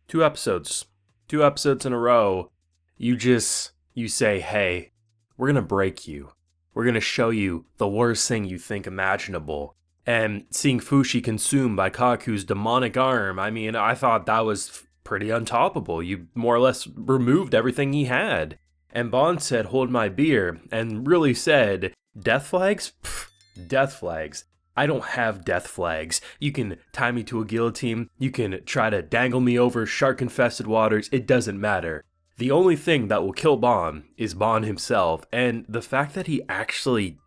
2 episodes. 2 episodes in a row. You say, hey, we're gonna break you. We're gonna show you the worst thing you think imaginable. And seeing Fushi consumed by Kaku's demonic arm, I mean, I thought that was pretty untoppable. You more or less removed everything he had. And Bond said, hold my beer, and really said, death flags? Pfft, death flags. I don't have death flags. You can tie me to a guillotine, you can try to dangle me over shark-infested waters, it doesn't matter. The only thing that will kill Bond is Bond himself, and the fact that he actually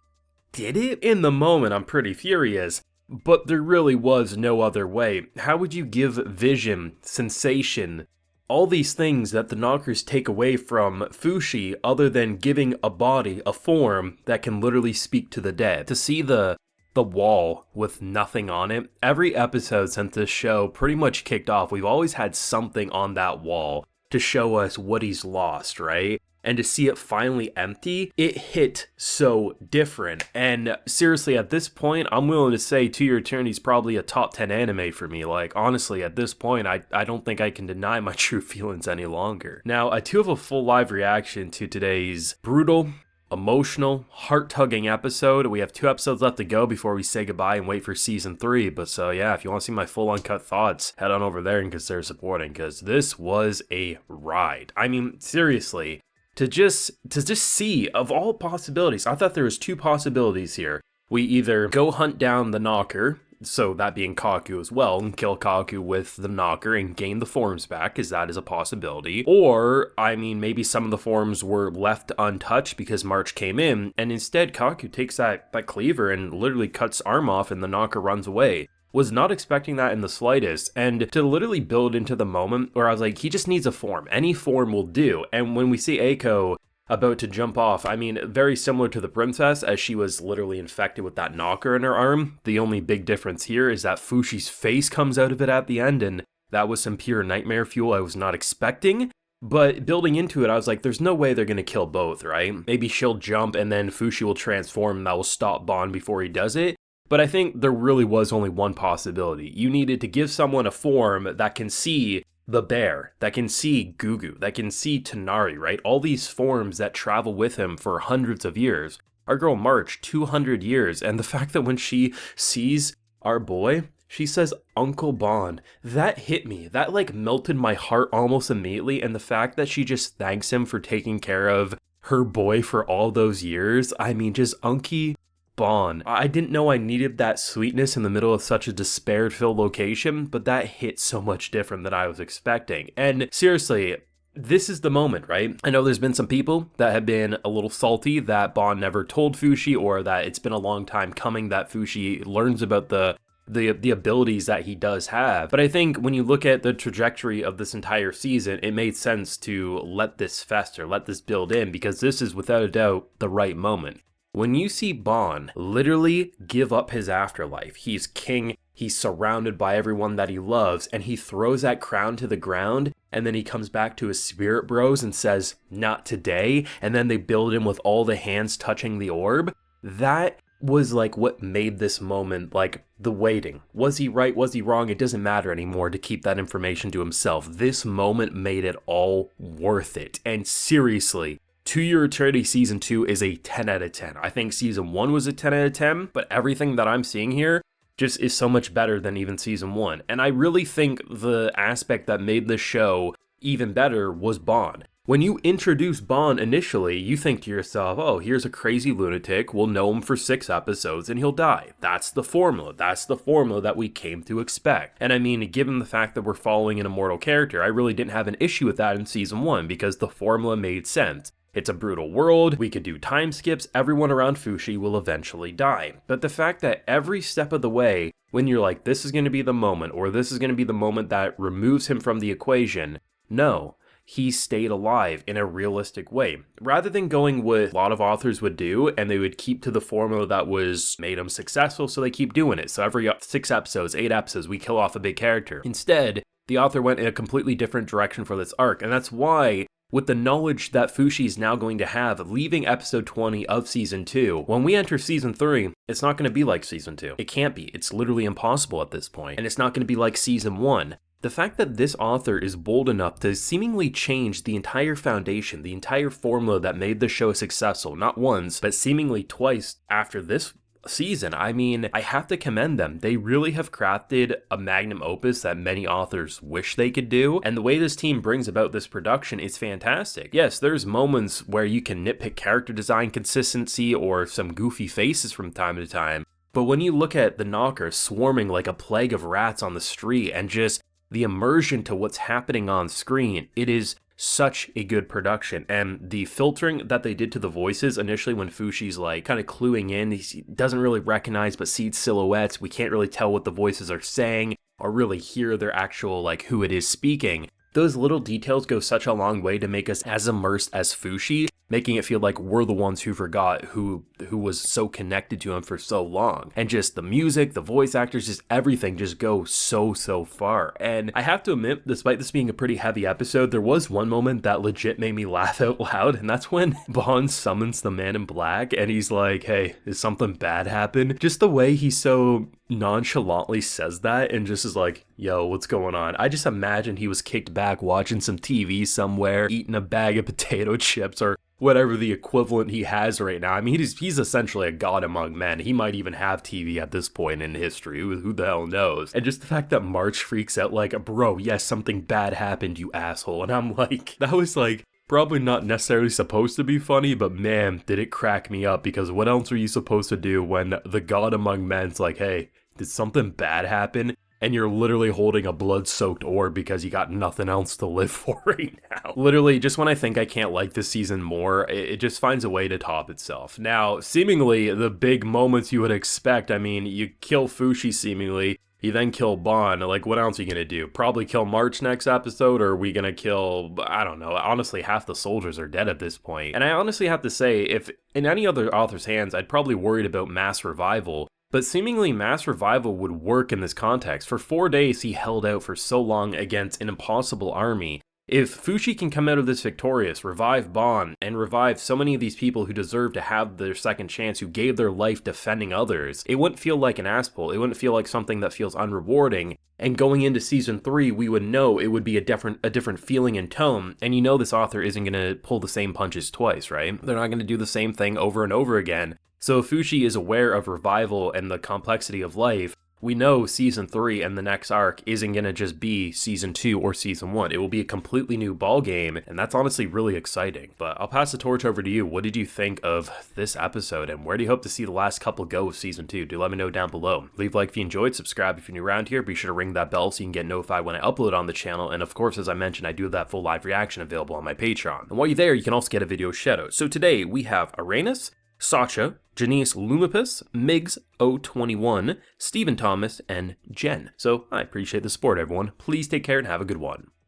did it in the moment, I'm pretty furious. But there really was no other way. How would you give vision, sensation, all these things that the knockers take away from Fushi other than giving a body, a form that can literally speak to the dead? To see the wall with nothing on it, every episode since this show pretty much kicked off, we've always had something on that wall to show us what he's lost, right? And to see it finally empty, it hit so different. And seriously, at this point, I'm willing to say To Your Eternity is probably a top 10 anime for me. Like, honestly, at this point, I don't think I can deny my true feelings any longer. Now, I do have a full live reaction to today's brutal, emotional, heart-tugging episode. We have 2 episodes left to go before we say goodbye and wait for season 3. But so yeah, if you want to see my full uncut thoughts, head on over there and consider supporting, because this was a ride. I mean, seriously. To just see, of all possibilities, I thought there was 2 possibilities here. We either go hunt down the knocker, so that being Kaku as well, and kill Kaku with the knocker and gain the forms back, because that is a possibility. Or, I mean, maybe some of the forms were left untouched because March came in, and instead Kaku takes that cleaver and literally cuts arm off and the knocker runs away. Was not expecting that in the slightest, and to literally build into the moment where I was like, he just needs a form. Any form will do. And when we see Eiko about to jump off, I mean, very similar to the princess, as she was literally infected with that knocker in her arm. The only big difference here is that Fushi's face comes out of it at the end, and that was some pure nightmare fuel I was not expecting. But building into it, I was like, there's no way they're going to kill both, right? Maybe she'll jump and then Fushi will transform and that will stop Bond before he does it. But I think there really was only one possibility. You needed to give someone a form that can see the bear, that can see Gugu, that can see Tanari, right? All these forms that travel with him for hundreds of years. Our girl March, 200 years. And the fact that when she sees our boy, she says, Uncle Bond. That hit me. That melted my heart almost immediately. And the fact that she just thanks him for taking care of her boy for all those years. I mean, just Unky Bond. I didn't know I needed that sweetness in the middle of such a despair-filled location, but that hit so much different than I was expecting. And seriously, this is the moment, right? I know there's been some people that have been a little salty that Bond never told Fushi, or that it's been a long time coming that Fushi learns about the abilities that he does have. But I think when you look at the trajectory of this entire season, it made sense to let this fester, let this build in, because this is without a doubt the right moment. When you see Bond literally give up his afterlife, he's king, he's surrounded by everyone that he loves, and he throws that crown to the ground, and then he comes back to his spirit bros and says, not today, and then they build him with all the hands touching the orb, that was what made this moment the waiting. Was he right? Was he wrong? It doesn't matter anymore to keep that information to himself. This moment made it all worth it. And seriously, To Your Eternity Season 2 is a 10 out of 10. I think Season 1 was a 10 out of 10, but everything that I'm seeing here just is so much better than even Season 1. And I really think the aspect that made this show even better was Bond. When you introduce Bond initially, you think to yourself, oh, here's a crazy lunatic, we'll know him for 6 episodes and he'll die. That's the formula. That's the formula that we came to expect. And I mean, given the fact that we're following an immortal character, I really didn't have an issue with that in Season 1 because the formula made sense. It's a brutal world, we could do time skips, everyone around Fushi will eventually die. But the fact that every step of the way, when you're like, this is going to be the moment, or this is going to be the moment that removes him from the equation, no, he stayed alive in a realistic way. Rather than going with a lot of authors would do, and they would keep to the formula that was made him successful, so they keep doing it. So every 6 episodes, 8 episodes, we kill off a big character. Instead, the author went in a completely different direction for this arc, and that's why with the knowledge that Fushi is now going to have leaving episode 20 of season 2, when we enter season 3, it's not going to be like season 2. It can't be. It's literally impossible at this point. And it's not going to be like season 1. The fact that this author is bold enough to seemingly change the entire foundation, the entire formula that made the show successful, not once, but seemingly twice after this season, I mean, I have to commend them. They really have crafted a magnum opus that many authors wish they could do, and the way this team brings about this production is fantastic. Yes, there's moments where you can nitpick character design consistency or some goofy faces from time to time, but when you look at the Knocker swarming like a plague of rats on the street and just the immersion to what's happening on screen, it is such a good production. And the filtering that they did to the voices initially when Fushi's like kind of cluing in, he doesn't really recognize but sees silhouettes. We can't really tell what the voices are saying or really hear their actual like who it is speaking. Those little details go such a long way to make us as immersed as Fushi, making it feel like we're the ones who forgot who was so connected to him for so long. And just the music, the voice actors, just everything just goes so far. And I have to admit, despite this being a pretty heavy episode, there was one moment that legit made me laugh out loud, and that's when Bond summons the man in black and he's like, hey, is something bad happen? Just the way he so nonchalantly says that and just is like, yo, what's going on? I just imagine he was kicked back watching some TV somewhere, eating a bag of potato chips or whatever the equivalent he has right now. I mean, he's essentially a god among men. He might even have TV at this point in history. Who the hell knows? And just the fact that March freaks out like, bro, yes, something bad happened, you asshole. And I'm like, that was like probably not necessarily supposed to be funny, but man, did it crack me up, because what else are you supposed to do when the god among men's like, hey, did something bad happen? And you're literally holding a blood-soaked orb because you got nothing else to live for right now. Literally, just when I think I can't like this season more, it just finds a way to top itself. Now, seemingly, the big moments you would expect, I mean, you kill Fushi seemingly, you then kill Bond. Like, what else are you gonna do? Probably kill March next episode, or are we gonna kill, I don't know, honestly, half the soldiers are dead at this point. And I honestly have to say, if in any other author's hands, I'd probably worried about mass revival. But seemingly mass revival would work in this context. For 4 days he held out for so long against an impossible army. If Fushi can come out of this victorious, revive Bond, and revive so many of these people who deserve to have their second chance, who gave their life defending others, it wouldn't feel like an ass pull. It wouldn't feel like something that feels unrewarding. And going into season 3, we would know it would be a different feeling and tone. And you know this author isn't going to pull the same punches twice, right? They're not going to do the same thing over and over again. So if Fushi is aware of revival and the complexity of life, we know season 3 and the next arc isn't going to just be season 2 or season 1. It will be a completely new ballgame, and that's honestly really exciting. But I'll pass the torch over to you. What did you think of this episode, and where do you hope to see the last couple go of season 2? Do let me know down below. Leave a like if you enjoyed, subscribe if you're new around here, be sure to ring that bell so you can get notified when I upload on the channel, and of course, as I mentioned, I do have that full live reaction available on my Patreon. And while you're there, you can also get a video shoutout. So today, we have Aranus, Sacha, Jannice Lumapas, Migs 021, Stephen Thomas, and Jen. So I appreciate the support, everyone. Please take care and have a good one.